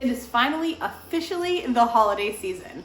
It is finally officially the holiday season,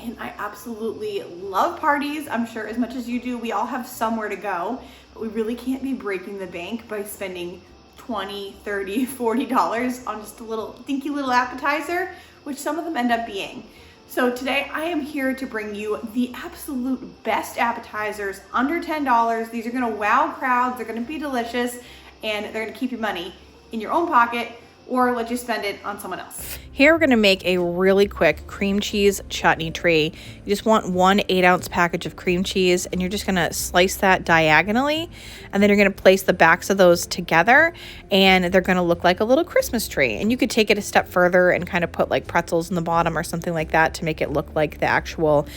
and I absolutely love parties. I'm sure as much as you do, we all have somewhere to go, but we really can't be breaking the bank by spending $20, $30, $40 on just a little dinky little appetizer, which some of them end up being. So today I am here to bring you the absolute best appetizers under $10. These are gonna wow crowds, they're gonna be delicious, and they're gonna keep your money in your own pocket or let you spend it on someone else. Here we're gonna make a really quick cream cheese chutney tree. You just want 1 8-ounce package of cream cheese, and you're just gonna slice that diagonally, and then you're gonna place the backs of those together, and they're gonna look like a little Christmas tree. And you could take it a step further and kind of put like pretzels in the bottom or something like that to make it look like the actual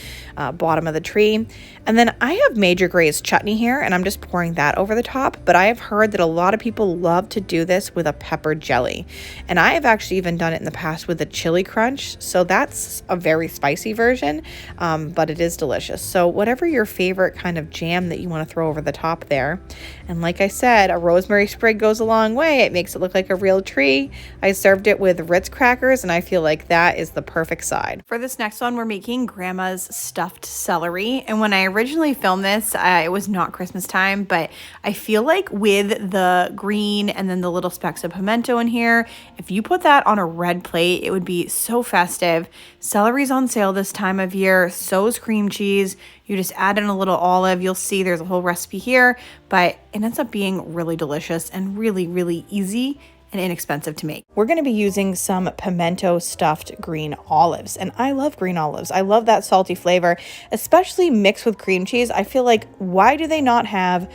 bottom of the tree. And then I have Major Grey's chutney here, and I'm just pouring that over the top, but I have heard that a lot of people love to do this with a pepper jelly. And I have actually even done it in the past with a chili crunch. So that's a very spicy version, but it is delicious. So whatever your favorite kind of jam that you want to throw over the top there. And like I said, a rosemary sprig goes a long way. It makes it look like a real tree. I served it with Ritz crackers, and I feel like that is the perfect side. For this next one, we're making Grandma's stuffed celery. And when I originally filmed this, it was not Christmas time, but I feel like with the green and then the little specks of pimento in here, if you put that on a red plate, it would be so festive. Celery's on sale this time of year, so is cream cheese. You just add in a little olive. You'll see there's a whole recipe here, but it ends up being really delicious and really, really easy and inexpensive to make. We're gonna be using some pimento stuffed green olives, and I love green olives. I love that salty flavor, especially mixed with cream cheese. I feel like, why do they not have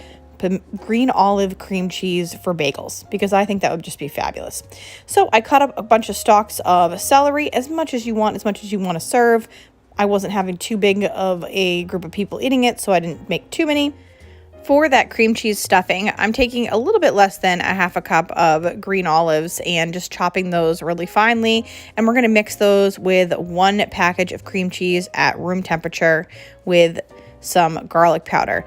green olive cream cheese for bagels? Because I think that would just be fabulous. So I cut up a bunch of stalks of celery, as much as you want to serve. I wasn't having too big of a group of people eating it, so I didn't make too many. For that cream cheese stuffing, I'm taking a little bit less than a half a cup of green olives and just chopping those really finely. And we're going to mix those with 1 package of cream cheese at room temperature with some garlic powder.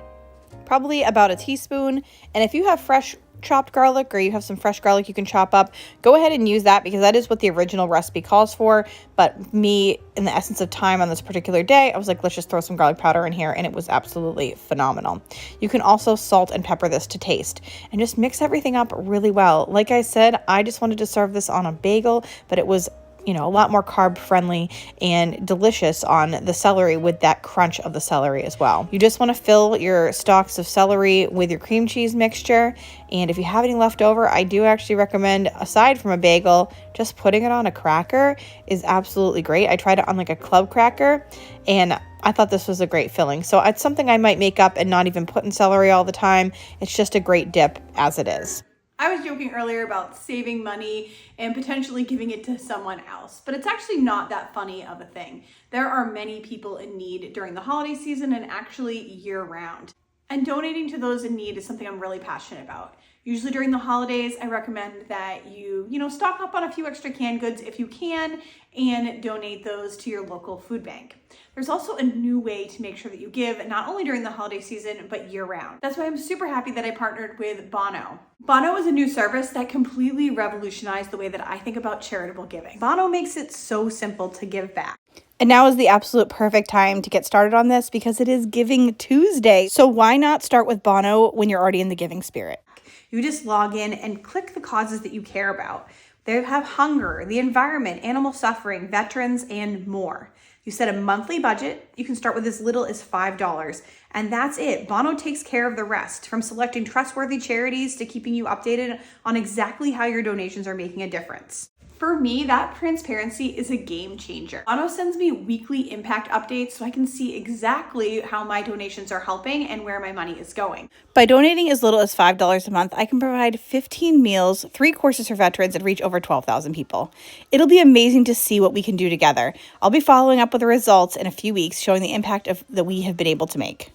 Probably about a teaspoon. And if you have fresh chopped garlic, or you have some fresh garlic you can chop up, go ahead and use that, because that is what the original recipe calls for. But me, in the essence of time on this particular day, I was like, let's just throw some garlic powder in here, and it was absolutely phenomenal. You can also salt and pepper this to taste, and just mix everything up really well. Like I said, I just wanted to serve this on a bagel, but it was, you know, a lot more carb friendly and delicious on the celery with that crunch of the celery as well. You just want to fill your stalks of celery with your cream cheese mixture. And if you have any left over, I do actually recommend, aside from a bagel, just putting it on a cracker is absolutely great. I tried it on like a club cracker, and I thought this was a great filling. So it's something I might make up and not even put in celery all the time. It's just a great dip as it is. I was joking earlier about saving money and potentially giving it to someone else, but it's actually not that funny of a thing. There are many people in need during the holiday season and actually year round. And donating to those in need is something I'm really passionate about. Usually during the holidays, I recommend that you stock up on a few extra canned goods if you can, and donate those to your local food bank. There's also a new way to make sure that you give, not only during the holiday season, but year round. That's why I'm super happy that I partnered with Bono. Bono is a new service that completely revolutionized the way that I think about charitable giving. Bono makes it so simple to give back. And now is the absolute perfect time to get started on this, because it is Giving Tuesday. So why not start with Bono when you're already in the giving spirit? You just log in and click the causes that you care about. They have hunger, the environment, animal suffering, veterans, and more. You set a monthly budget. You can start with as little as $5, and that's it. Bono takes care of the rest, from selecting trustworthy charities to keeping you updated on exactly how your donations are making a difference. For me, that transparency is a game changer. Bono sends me weekly impact updates so I can see exactly how my donations are helping and where my money is going. By donating as little as $5 a month, I can provide 15 meals, 3 courses for veterans, and reach over 12,000 people. It'll be amazing to see what we can do together. I'll be following up with the results in a few weeks, showing the impact that we have been able to make.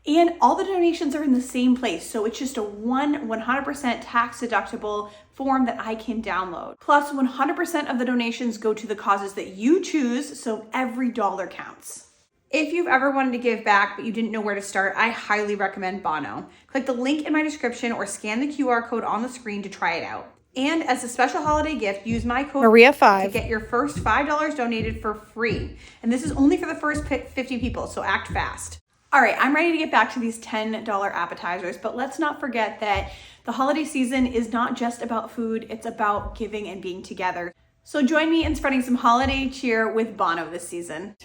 And all the donations are in the same place, so it's just a 100% tax deductible form that I can download. Plus, 100% of the donations go to the causes that you choose, so every dollar counts. If you've ever wanted to give back but you didn't know where to start, I highly recommend Bono. Click the link in my description or scan the QR code on the screen to try it out. And as a special holiday gift, use my code Maria5 to get your first $5 donated for free. And this is only for the first 50 people, so act fast. All right, I'm ready to get back to these $10 appetizers, but let's not forget that the holiday season is not just about food, it's about giving and being together. So join me in spreading some holiday cheer with Bono this season.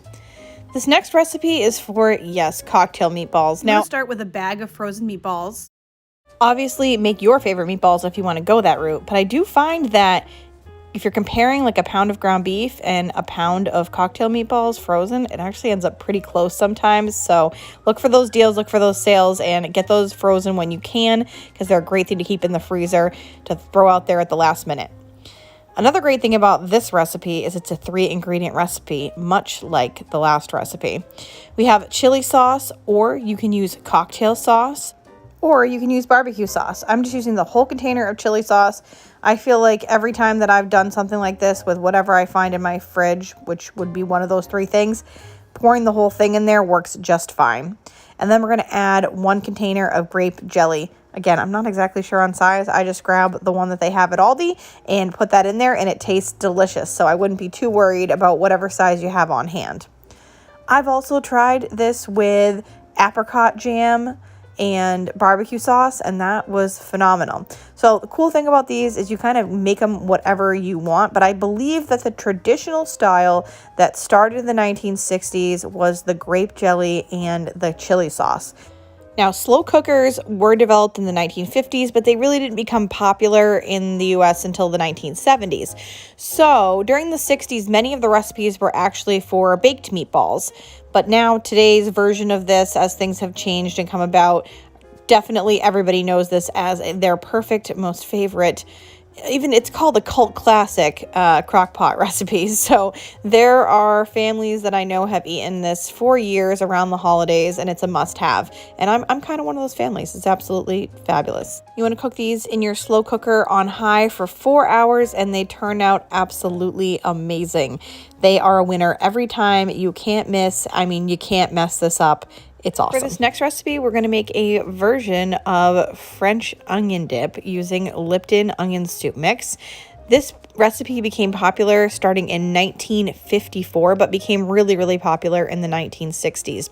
This next recipe is for, yes, cocktail meatballs. Now, start with a bag of frozen meatballs. Obviously, make your favorite meatballs if you want to go that route. But I do find that if you're comparing like a pound of ground beef and a pound of cocktail meatballs frozen, it actually ends up pretty close sometimes. So look for those deals, look for those sales, and get those frozen when you can, because they're a great thing to keep in the freezer to throw out there at the last minute. Another great thing about this recipe is it's a 3-ingredient recipe, much like the last recipe. We have chili sauce, or you can use cocktail sauce, or you can use barbecue sauce. I'm just using the whole container of chili sauce. I feel like every time that I've done something like this with whatever I find in my fridge, which would be one of those 3 things, pouring the whole thing in there works just fine. And then we're going to add 1 container of grape jelly. Again, I'm not exactly sure on size. I just grab the one that they have at Aldi and put that in there, and it tastes delicious. So I wouldn't be too worried about whatever size you have on hand. I've also tried this with apricot jam and barbecue sauce, and that was phenomenal. So the cool thing about these is you kind of make them whatever you want, but I believe that the traditional style that started in the 1960s was the grape jelly and the chili sauce. Now, slow cookers were developed in the 1950s, but they really didn't become popular in the US until the 1970s. So during the 60s, many of the recipes were actually for baked meatballs. But now today's version of this, as things have changed and come about, definitely everybody knows this as their perfect, most favorite. Even it's called a cult classic crock pot recipe. So there are families that I know have eaten this for years around the holidays, and it's a must-have. And I'm kind of one of those families. It's absolutely fabulous. You want to cook these in your slow cooker on high for 4 hours, and they turn out absolutely amazing. They are a winner every time. You can't miss. I mean, you can't mess this up. It's awesome. For this next recipe, we're going to make a version of French onion dip using Lipton onion soup mix. This recipe became popular starting in 1954, but became really, really popular in the 1960s.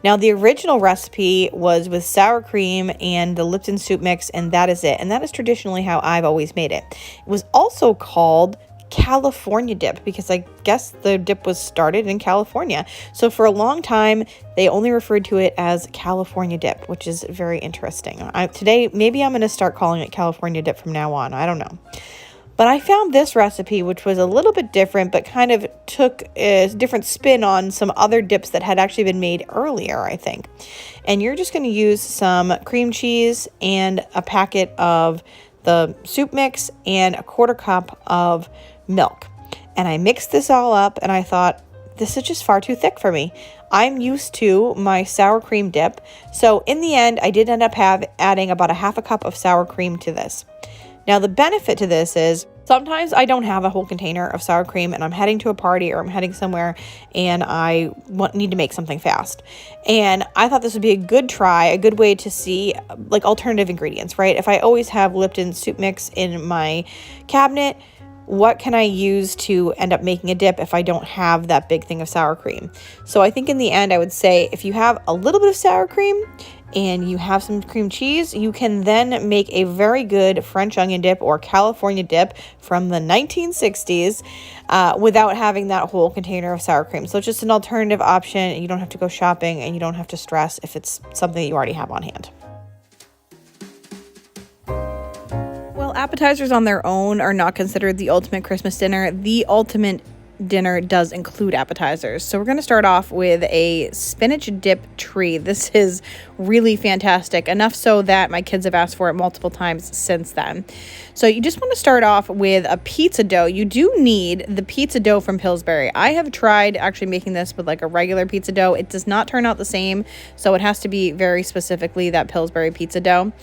Now, the original recipe was with sour cream and the Lipton soup mix, and that is it. And that is traditionally how I've always made it. It was also called California dip because I guess the dip was started in California. So for a long time, they only referred to it as California dip, which is very interesting. Today, maybe I'm going to start calling it California dip from now on. I don't know. But I found this recipe, which was a little bit different, but kind of took a different spin on some other dips that had actually been made earlier, I think. And you're just going to use some cream cheese and a packet of the soup mix and a 1/4 cup of milk. And I mixed this all up, and I thought, this is just far too thick for me. I'm used to my sour cream dip. So in the end, I did end up adding about a 1/2 cup of sour cream to this. Now, the benefit to this is sometimes I don't have a whole container of sour cream and I'm heading to a party or I'm heading somewhere and I need to make something fast. And I thought this would be a good try, a good way to see like alternative ingredients, right? If I always have Lipton soup mix in my cabinet, what can I use to end up making a dip if I don't have that big thing of sour cream? So I think in the end, I would say if you have a little bit of sour cream and you have some cream cheese, you can then make a very good French onion dip or California dip from the 1960s without having that whole container of sour cream. So it's just an alternative option. You don't have to go shopping and you don't have to stress if it's something that you already have on hand. Appetizers on their own are not considered the ultimate Christmas dinner. The ultimate dinner does include appetizers. So we're going to start off with a spinach dip tree. This is really fantastic, enough so that my kids have asked for it multiple times since then. So you just want to start off with a pizza dough. You do need the pizza dough from Pillsbury. I have tried actually making this with like a regular pizza dough. It does not turn out the same, so it has to be very specifically that Pillsbury pizza dough.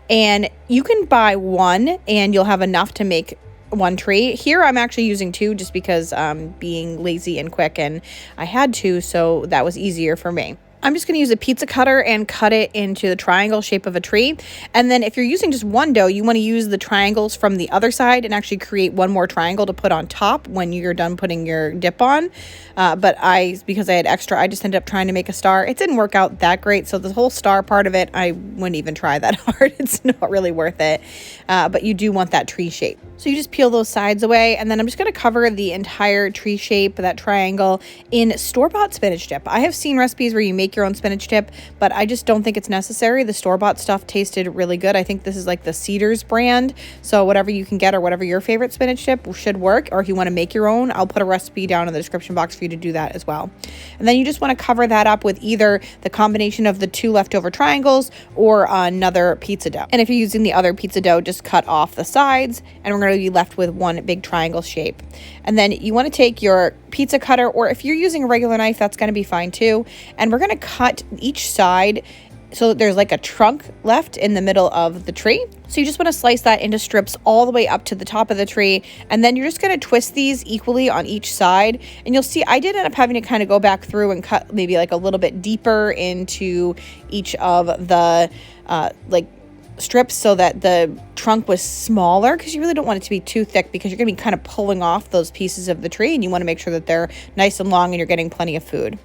And you can buy one and you'll have enough to make one tree. Here I'm actually using 2 just because being lazy and quick, and I had to, so that was easier for me. I'm just going to use a pizza cutter and cut it into the triangle shape of a tree. And then if you're using just one dough, you want to use the triangles from the other side and actually create one more triangle to put on top when you're done putting your dip on. But because I had extra, I just ended up trying to make a star. It didn't work out that great. So the whole star part of it, I wouldn't even try that hard. It's not really worth it. But you do want that tree shape. So you just peel those sides away, and then I'm just going to cover the entire tree shape, that triangle, in store-bought spinach dip. I have seen recipes where you make your own spinach dip, but I just don't think it's necessary. The store-bought stuff tasted really good. I think this is like the Cedars brand, so whatever you can get or whatever your favorite spinach dip should work, or if you want to make your own, I'll put a recipe down in the description box for you to do that as well. And then you just want to cover that up with either the combination of the two leftover triangles or another pizza dough. And if you're using the other pizza dough, just cut off the sides, and we're going to be left with one big triangle shape. And then you want to take your pizza cutter, or if you're using a regular knife, that's going to be fine too. And we're going to cut each side so that there's like a trunk left in the middle of the tree. So you just want to slice that into strips all the way up to the top of the tree. And then you're just going to twist these equally on each side. And you'll see I did end up having to kind of go back through and cut maybe like a little bit deeper into each of the strips so that the trunk was smaller, because you really don't want it to be too thick, because you're going to be kind of pulling off those pieces of the tree, and you want to make sure that they're nice and long and you're getting plenty of food.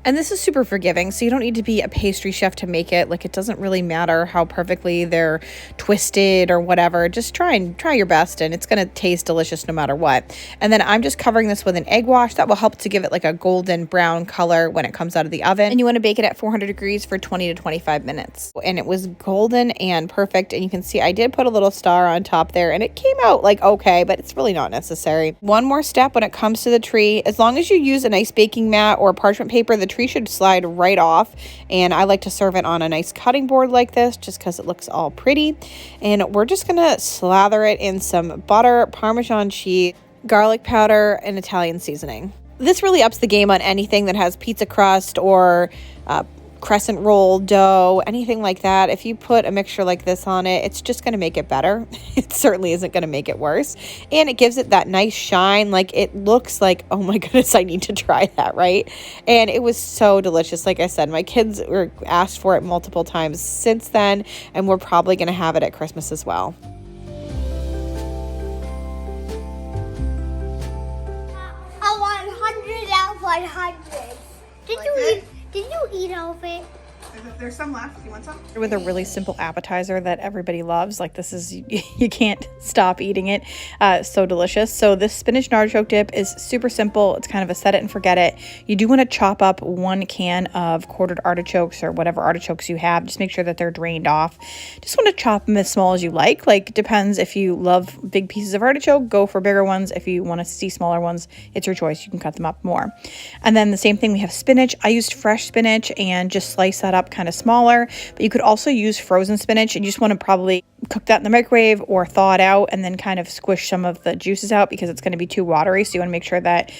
And this is super forgiving, so you don't need to be a pastry chef to make it. Like, it doesn't really matter how perfectly they're twisted or whatever. Just try your best, and it's going to taste delicious no matter what. And then I'm just covering this with an egg wash. That will help to give it like a golden brown color when it comes out of the oven. And you want to bake it at 400 degrees for 20 to 25 minutes. And it was golden and perfect. And you can see I did put a little star on top there, and it came out like okay, but it's really not necessary. One more step when it comes to the tree. As long as you use a nice baking mat or parchment paper, the tree should slide right off, and I like to serve it on a nice cutting board like this just because it looks all pretty. And we're just gonna slather it in some butter, Parmesan cheese, garlic powder, and Italian seasoning. This really ups the game on anything that has pizza crust or crescent roll dough, anything like that. If you put a mixture like this on it, it's just going to make it better. It certainly isn't going to make it worse. And it gives it that nice shine. Like, it looks like, oh my goodness, I need to try that, right? And it was so delicious. Like I said, my kids were asked for it multiple times since then, and we're probably going to have it at Christmas as well. A 100 out of 100. Did you eat all of it? There's some left. You want some? With a really simple appetizer that everybody loves. Like, this is, you can't stop eating it. So delicious. So this spinach and artichoke dip is super simple. It's kind of a set it and forget it. You do want to chop up 1 can of quartered artichokes or whatever artichokes you have. Just make sure that they're drained off. Just want to chop them as small as you like. Like, depends. If you love big pieces of artichoke, go for bigger ones. If you want to see smaller ones, it's your choice. You can cut them up more. And then the same thing, we have spinach. I used fresh spinach and just slice that up kind of smaller, but you could also use frozen spinach, and you just want to probably cook that in the microwave or thaw it out and then kind of squish some of the juices out, because it's going to be too watery. So you want to make sure that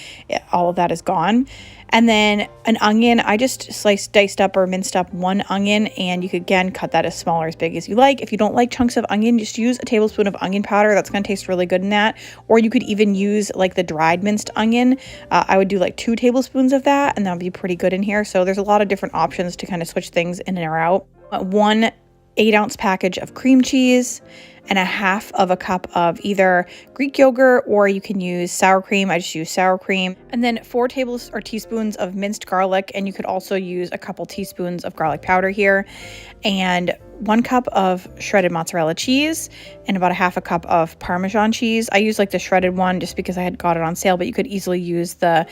all of that is gone. And then an onion, I just diced up or minced up 1 onion, and you could again cut that as small or as big as you like. If you don't like chunks of onion, just use a tablespoon of onion powder. That's going to taste really good in that. Or you could even use like the dried minced onion. I would do like 2 tablespoons of that, and that would be pretty good in here. So there's a lot of different options to kind of switch things in and out. 1 8-ounce package of cream cheese, and a half of a cup of either Greek yogurt, or you can use sour cream. I just use sour cream. And then 4 tablespoons or teaspoons of minced garlic, and you could also use a couple teaspoons of garlic powder here. And 1 cup of shredded mozzarella cheese, and about a half a cup of Parmesan cheese. I use like the shredded one just because I had got it on sale, but you could easily use the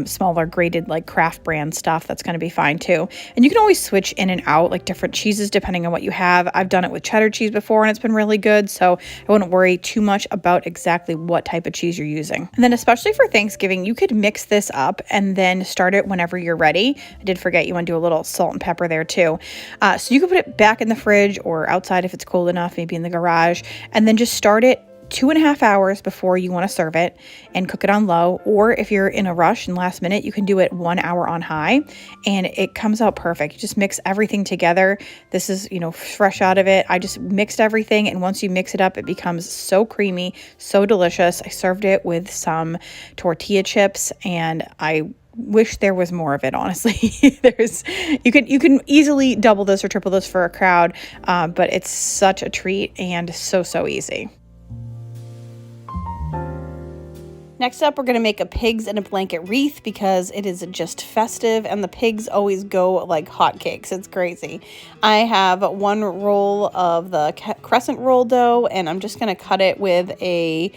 smaller grated like Kraft brand stuff. That's going to be fine too. And you can always switch in and out like different cheeses depending on what you have. I've done it with cheddar cheese before, and it's been really good. So I wouldn't worry too much about exactly what type of cheese you're using. And then especially for Thanksgiving, you could mix this up and then start it whenever you're ready. I did forget you want to do a little salt and pepper there too. So you can put it back in the fridge or outside if it's cold enough, maybe in the garage, and then just start it 2.5 hours before you want to serve it and cook it on low. Or if you're in a rush and last minute, you can do it 1 hour on high, and it comes out perfect. You just mix everything together. This is, fresh out of it. I just mixed everything, and once you mix it up, it becomes so creamy, so delicious. I served it with some tortilla chips, and I wish there was more of it, honestly. You can easily double this or triple this for a crowd, but it's such a treat and so easy. Next up, we're going to make a pigs in a blanket wreath because it is just festive and the pigs always go like hotcakes. It's crazy. I have one roll of the crescent roll dough, and I'm just going to cut it with a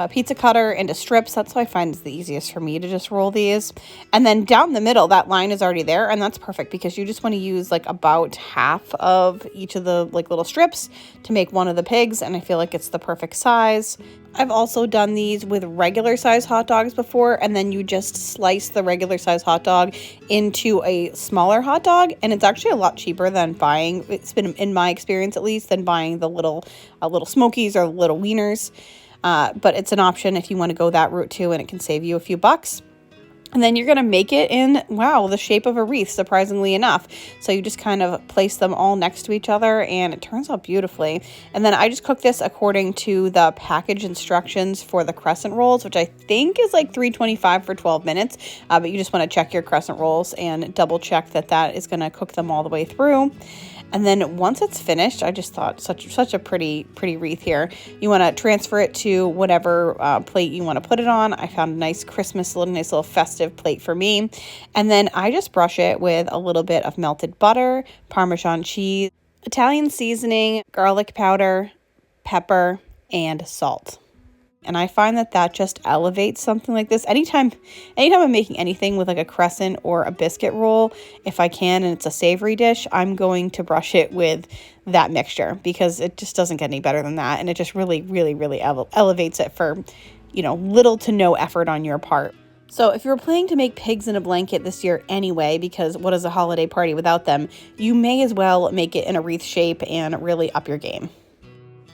pizza cutter into strips. That's how I find it's the easiest for me to just roll these. And then down the middle, that line is already there, and that's perfect because you just want to use like about half of each of the like little strips to make one of the pigs, and I feel like it's the perfect size. I've also done these with regular size hot dogs before, and then you just slice the regular size hot dog into a smaller hot dog, and it's actually a lot cheaper than buying, it's been in my experience at least, than buying the little Smokies or little wieners. But it's an option if you want to go that route too, and it can save you a few bucks. And then you're going to make it in, wow, the shape of a wreath, surprisingly enough. So you just kind of place them all next to each other, and it turns out beautifully. And then I just cook this according to the package instructions for the crescent rolls, which I think is like $3.25 for 12 minutes. But you just want to check your crescent rolls and double check that is going to cook them all the way through. And then once it's finished, I just thought such a pretty wreath here. You want to transfer it to whatever plate you want to put it on. I found a nice nice little festive plate for me. And then I just brush it with a little bit of melted butter, Parmesan cheese, Italian seasoning, garlic powder, pepper, and salt. And I find that just elevates something like this. Anytime I'm making anything with like a crescent or a biscuit roll, if I can, and it's a savory dish, I'm going to brush it with that mixture because it just doesn't get any better than that. And it just really elevates it for, little to no effort on your part. So if you're planning to make pigs in a blanket this year anyway, because what is a holiday party without them, you may as well make it in a wreath shape and really up your game.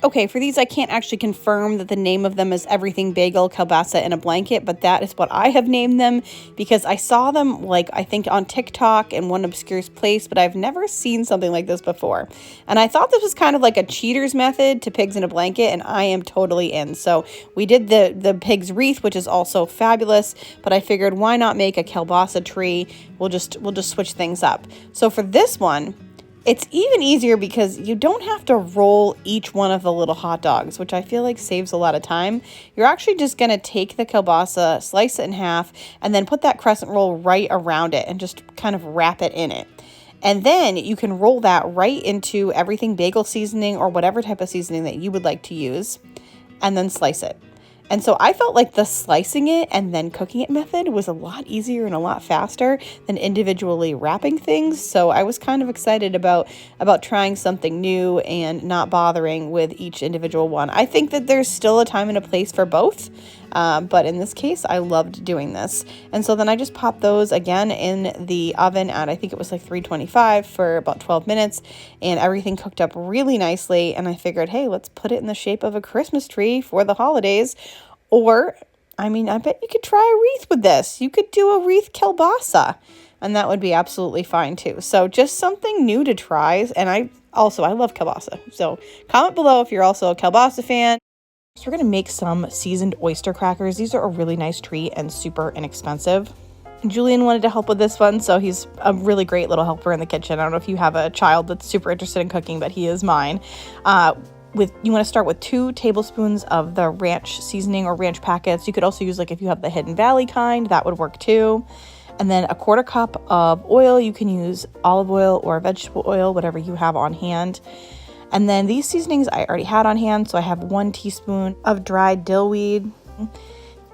Okay, for these, I can't actually confirm that the name of them is everything bagel, kielbasa in a blanket, but that is what I have named them because I saw them, I think on TikTok in one obscure place, but I've never seen something like this before. And I thought this was kind of like a cheater's method to pigs in a blanket, and I am totally in. So we did the pig's wreath, which is also fabulous, but I figured why not make a kielbasa tree? We'll just switch things up. So for this one, it's even easier because you don't have to roll each one of the little hot dogs, which I feel like saves a lot of time. You're actually just going to take the kielbasa, slice it in half, and then put that crescent roll right around it and just kind of wrap it in it. And then you can roll that right into everything bagel seasoning or whatever type of seasoning that you would like to use, and then slice it. And so I felt like the slicing it and then cooking it method was a lot easier and a lot faster than individually wrapping things. So I was kind of excited about trying something new and not bothering with each individual one. I think that there's still a time and a place for both. But in this case, I loved doing this. And so then I just popped those again in the oven at, I think it was like 325 for about 12 minutes, and everything cooked up really nicely. And I figured, hey, let's put it in the shape of a Christmas tree for the holidays. Or, I bet you could try a wreath with this. You could do a wreath kielbasa, and that would be absolutely fine too. So just something new to try. And I love kielbasa. So comment below if you're also a kielbasa fan. So we're going to make some seasoned oyster crackers. These are a really nice treat and super inexpensive. And Julian wanted to help with this one, so he's a really great little helper in the kitchen. I don't know if you have a child that's super interested in cooking, but he is mine. You want to start with 2 tablespoons of the ranch seasoning or ranch packets. You could also use if you have the Hidden Valley kind, that would work too. And then a 1/4 cup of oil. You can use olive oil or vegetable oil, whatever you have on hand. And then these seasonings I already had on hand, so I have 1 teaspoon of dried dill weed,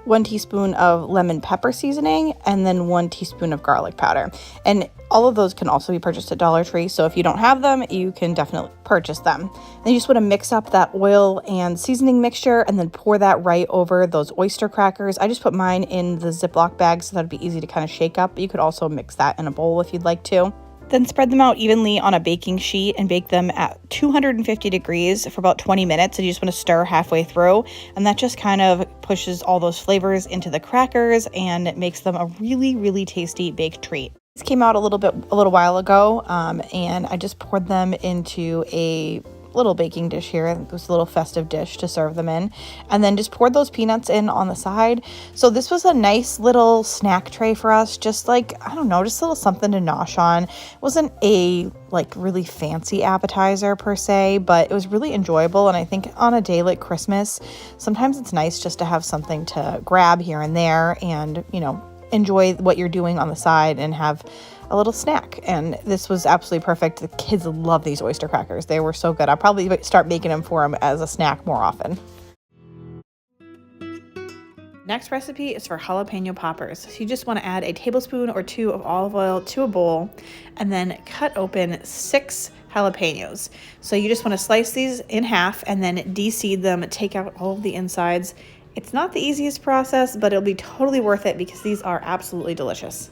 1 teaspoon of lemon pepper seasoning, and then 1 teaspoon of garlic powder. And all of those can also be purchased at Dollar Tree, so if you don't have them, you can definitely purchase them. Then you just want to mix up that oil and seasoning mixture and then pour that right over those oyster crackers. I just put mine in the Ziploc bag so that'd be easy to kind of shake up, but you could also mix that in a bowl if you'd like to. Then spread them out evenly on a baking sheet and bake them at 250 degrees for about 20 minutes. And you just want to stir halfway through. And that just kind of pushes all those flavors into the crackers and it makes them a really, really tasty baked treat. This came out a little while ago, and I just poured them into a little baking dish here. It was a little festive dish to serve them in. And then just poured those peanuts in on the side. So this was a nice little snack tray for us. Just like, I don't know, just a little something to nosh on. It wasn't a like really fancy appetizer per se, but it was really enjoyable. And I think on a day like Christmas, sometimes it's nice just to have something to grab here and there and, you know, enjoy what you're doing on the side and have a little snack. And this was absolutely perfect. The kids love these oyster crackers. They were so good. I'll probably start making them for them as a snack more often. Next recipe is for jalapeno poppers. So you just want to add a tablespoon or 2 of olive oil to a bowl and then cut open 6 jalapenos. So you just want to slice these in half and then de-seed them, take out all of the insides. It's not the easiest process, but it'll be totally worth it because these are absolutely delicious.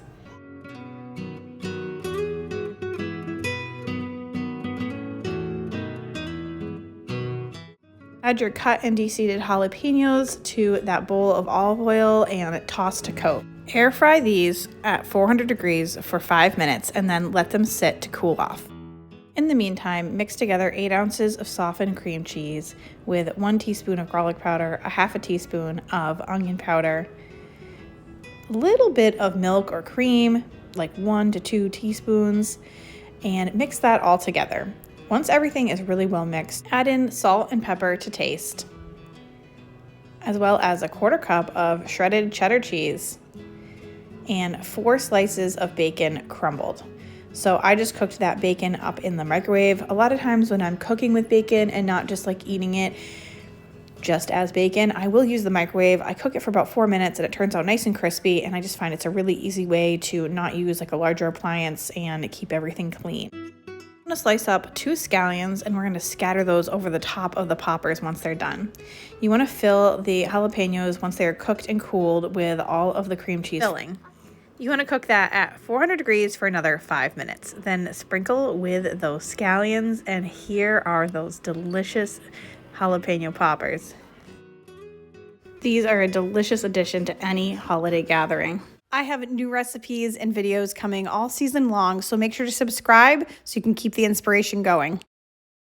Add your cut and de-seeded jalapenos to that bowl of olive oil and toss to coat. Air fry these at 400 degrees for 5 minutes and then let them sit to cool off. In the meantime, mix together 8 ounces of softened cream cheese with 1 teaspoon of garlic powder, a half a teaspoon of onion powder, a little bit of milk or cream, like 1 to 2 teaspoons, and mix that all together. Once everything is really well mixed, add in salt and pepper to taste, as well as a 1/4 cup of shredded cheddar cheese and 4 slices of bacon crumbled. So I just cooked that bacon up in the microwave. A lot of times when I'm cooking with bacon and not just like eating it just as bacon, I will use the microwave. I cook it for about 4 minutes and it turns out nice and crispy, and I just find it's a really easy way to not use like a larger appliance and keep everything clean. I'm going to slice up 2 scallions and we're going to scatter those over the top of the poppers once they're done. You want to fill the jalapenos once they are cooked and cooled with all of the cream cheese filling. You want to cook that at 400 degrees for another 5 minutes. Then sprinkle with those scallions, and here are those delicious jalapeno poppers. These are a delicious addition to any holiday gathering. I have new recipes and videos coming all season long, so make sure to subscribe so you can keep the inspiration going.